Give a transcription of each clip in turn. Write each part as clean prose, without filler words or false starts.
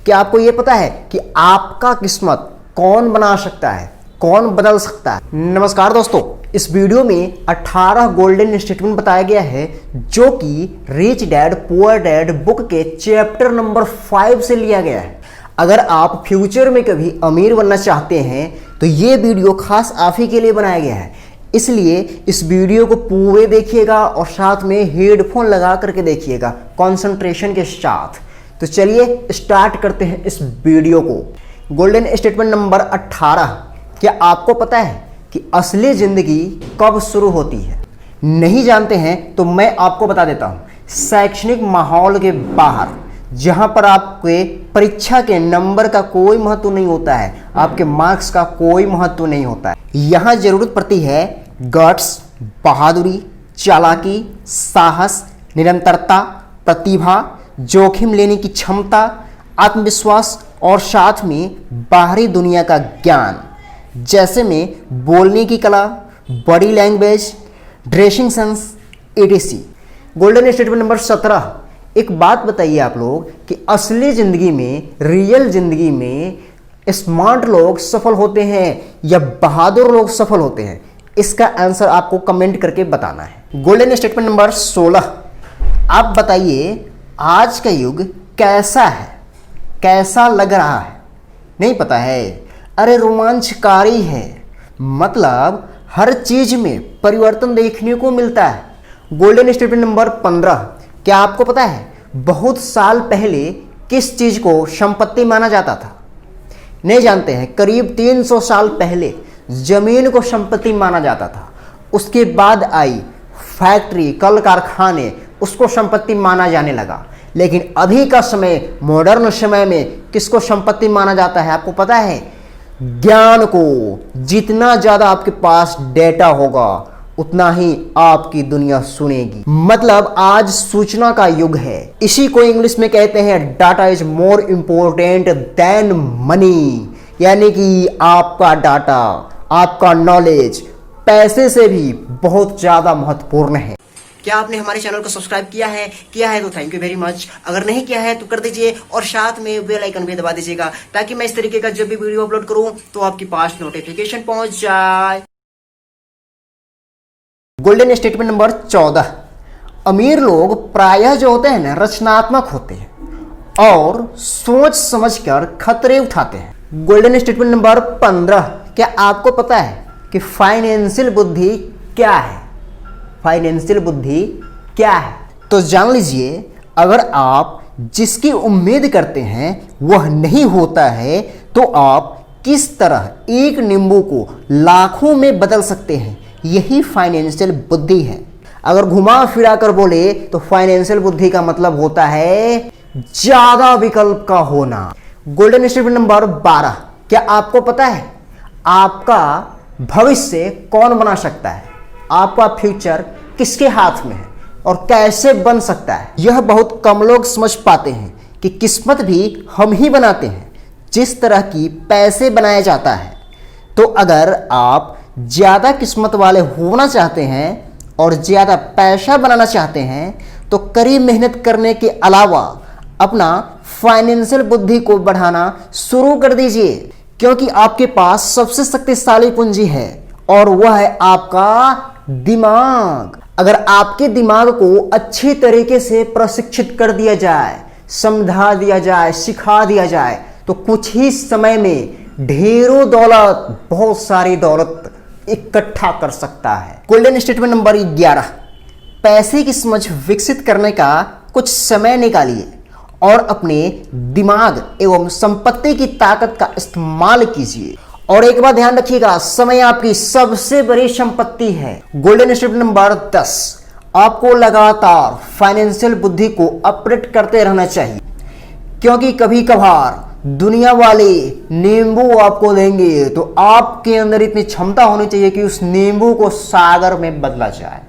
क्या आपको यह पता है कि आपका किस्मत कौन बना सकता है, कौन बदल सकता है? नमस्कार दोस्तों, इस वीडियो में 18 गोल्डन स्टेटमेंट बताया गया है जो कि rich dad poor dad book के चैप्टर नंबर 5 से लिया गया है। अगर आप फ्यूचर में कभी अमीर बनना चाहते हैं तो ये वीडियो खास आप ही के लिए बनाया गया है, इसलिए इस वीडियो को पूरे देखिएगा और साथ में हेडफोन लगा करके देखिएगा कंसंट्रेशन के साथ। तो चलिए स्टार्ट करते हैं इस वीडियो को। Golden statement number 18। क्या आपको पता है कि असली जिंदगी कब शुरू होती है? नहीं जानते हैं तो मैं आपको बता देता हूं। शैक्षणिक माहौल के बाहर, जहां पर आपके परीक्षा के नंबर का कोई महत्व नहीं होता है, आपके मार्क्स का कोई महत्व नहीं होता है। यहां जरूरत पड़ती है गट्स, बहादुरी, चालाकी, साहस, निरंतरता, प्रतिभा, जोखिम लेने की क्षमता, आत्मविश्वास और साथ में बाहरी दुनिया का ज्ञान, जैसे में बोलने की कला, body language, dressing sense, etc। Golden statement number 17। एक बात बताइए आप लोग कि असली जिंदगी में, रियल जिंदगी में स्मार्ट लोग सफल होते हैं या बहादुर लोग सफल होते हैं? इसका आंसर आपको कमेंट करके बताना है। Golden statement number 16। आप बताइए आज का युग कैसा है, कैसा लग रहा है? नहीं पता है? अरे रोमांचकारी है, मतलब हर चीज में परिवर्तन देखने को मिलता है। Golden statement number 15। क्या आपको पता है बहुत साल पहले किस चीज को संपत्ति माना जाता था? नहीं जानते हैं? करीब 300 साल पहले जमीन को संपत्ति माना जाता था। उसके बाद आई फैक्ट्री, कल कारखाने, उसको संपत्ति माना जाने लगा। लेकिन अभी का समय, मॉडर्न समय में किसको संपत्ति माना जाता है आपको पता है? ज्ञान को। जितना ज्यादा आपके पास डेटा होगा उतना ही आपकी दुनिया सुनेगी। मतलब आज सूचना का युग है। इसी को इंग्लिश में कहते हैं data is more important than money, यानी कि आपका डाटा, आपका नॉलेज पैसे से भी बहुत ज्यादा महत्वपूर्ण है। क्या आपने हमारे चैनल को सब्सक्राइब किया है? किया है तो थैंक यू वेरी मच। अगर नहीं किया है तो कर दीजिए और साथ में बेल आइकन भी दबा दीजिएगा ताकि मैं इस तरीके का जब भी वीडियो अपलोड करूं तो आपके पास नोटिफिकेशन पहुंच जाए। Golden statement number 14। अमीर लोग प्रायः जो होते हैं ना, रचनात्मक होते हैं और सोच समझकर खतरे उठाते हैं। Golden statement number 15। क्या आपको पता है कि फाइनेंशियल बुद्धि क्या है? फाइनेंशियल बुद्धि क्या है? तो जान लीजिए, अगर आप जिसकी उम्मीद करते हैं वह नहीं होता है तो आप किस तरह एक नींबू को लाखों में बदल सकते हैं, यही फाइनेंशियल बुद्धि है। अगर घुमा फिरा कर बोले तो फाइनेंशियल बुद्धि का मतलब होता है ज्यादा विकल्प का होना। Golden statement number 12। क्या आपको पता है आपका भविष्य कौन बना सकता है? आपका फ्यूचर किसके हाथ में है और कैसे बन सकता है? यह बहुत कम लोग समझ पाते हैं कि किस्मत भी हम ही बनाते हैं, जिस तरह की पैसे बनाया जाता है। तो अगर आप ज्यादा किस्मत वाले होना चाहते हैं और ज्यादा पैसा बनाना चाहते हैं तो कड़ी मेहनत करने के अलावा अपना फाइनेंशियल बुद्धि को बढ़ाना शुरू कर दीजिए, क्योंकि आपके पास सबसे शक्तिशाली पूंजी है और वह है आपका दिमाग। अगर आपके दिमाग को अच्छी तरीके से प्रशिक्षित कर दिया जाए, समझा दिया जाए, सिखा दिया जाए तो कुछ ही समय में ढेरों दौलत, बहुत सारी दौलत इकट्ठा कर सकता है। Golden statement number 11। पैसे की समझ विकसित करने का कुछ समय निकालिए और अपने दिमाग एवं संपत्ति की ताकत का इस्तेमाल कीजिए। और एक बात ध्यान रखिएगा, समय आपकी सबसे बड़ी संपत्ति है। Golden statement number 10। आपको लगातार फाइनेंशियल बुद्धि को अपडेट करते रहना चाहिए, क्योंकि कभी कभार दुनिया वाले नींबू आपको देंगे तो आपके अंदर इतनी क्षमता होनी चाहिए कि उस नींबू को सागर में बदला जाए।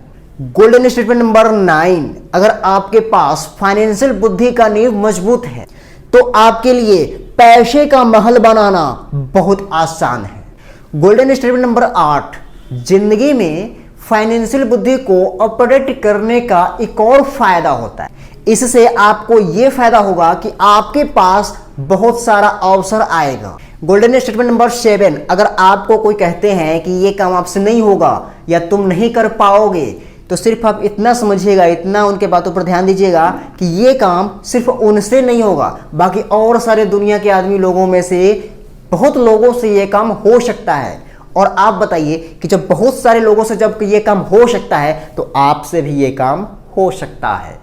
Golden statement number 9। अगर आपके पास फाइनेंशियल बुद्धि का नींव मजबूत है तो आपके लिए पैसे का महल बनाना बहुत आसान है। Golden statement number 8। जिंदगी में फाइनेंशियल बुद्धि को अपडेट करने का एक और फायदा होता है। इससे आपको यह फायदा होगा कि आपके पास बहुत सारा अवसर आएगा। गोल्डन स्टेटमेंट नंबर 7, अगर आपको कोई कहते हैं कि ये काम आपसे नहीं होगा या तुम नहीं कर पाओगे, तो सिर्फ आप इतना समझिएगा, इतना उनके बातों पर ध्यान दीजिएगा कि ये काम सिर्फ उनसे नहीं होगा, बाकी और सारे दुनिया के आदमी लोगों में से बहुत लोगों से ये काम हो सकता है। और आप बताइए कि जब बहुत सारे लोगों से जब ये काम हो सकता है तो आपसे भी ये काम हो सकता है।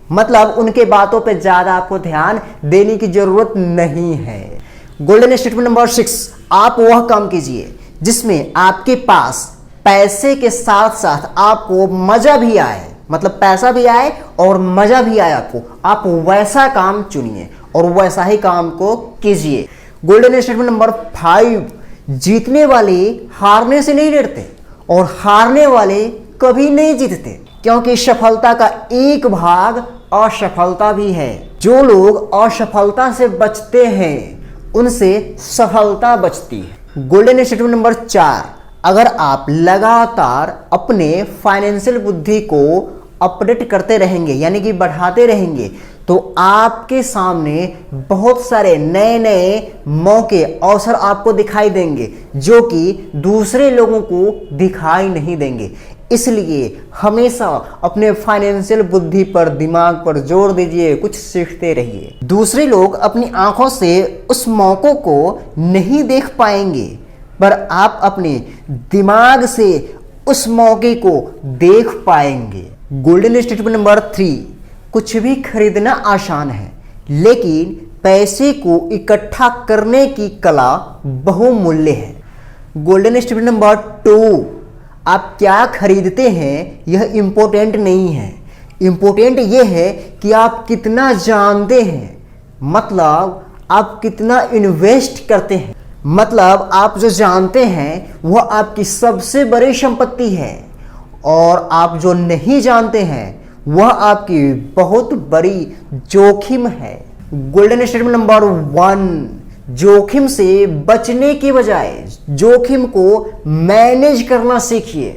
मतलब उनके बातों पे ज्यादा आपको ध्यान देने की जरूरत नहीं है। गोल्डन स्टेटमेंट नंबर 6, आप वह काम कीजिए जिसमें आपके पास पैसे के साथ साथ आपको मजा भी आए, मतलब पैसा भी आए और मजा भी आए आपको। आप वैसा काम चुनिए और वैसा ही काम को कीजिए। गोल्डन स्टेटमेंट नंबर 5, जीतने वाले हारने से नहीं डरते और हारने वाले कभी नहीं जीतते, क्योंकि सफलता का एक भाग असफलता भी है। जो लोग असफलता से बचते हैं उनसे सफलता बचती है। गोल्डन स्टेटमेंट नंबर 4, अगर आप लगातार अपने फाइनेंशियल बुद्धि को अपडेट करते रहेंगे, यानी कि बढ़ाते रहेंगे, तो आपके सामने बहुत सारे नए नए मौके, अवसर आपको दिखाई देंगे जो कि दूसरे लोगों को दिखाई नहीं देंगे। इसलिए हमेशा अपने फाइनेंशियल बुद्धि पर, दिमाग पर जोर दीजिए, कुछ सीखते रहिए। दूसरे लोग अपनी आंखों से उस मौकों को नहीं देख पाएंगे, पर आप अपने दिमाग से उस मौके को देख पाएंगे। गोल्डन स्टेटमेंट नंबर 3, कुछ भी खरीदना आसान है, लेकिन पैसे को इकट्ठा करने की कला बहुमूल्य है। गोल्डन स्टेटमेंट नंबर 2, आप क्या खरीदते हैं यह इंपॉर्टेंट नहीं है, इंपॉर्टेंट यह है कि आप कितना जानते हैं, मतलब आप कितना इन्वेस्ट करते हैं। मतलब आप जो जानते हैं वह आपकी सबसे बड़ी संपत्ति है, और आप जो नहीं जानते हैं वह आपकी बहुत बड़ी जोखिम है। गोल्डन स्टेटमेंट नंबर 1, जोखिम से बचने की बजाय जोखिम को मैनेज करना सीखिए।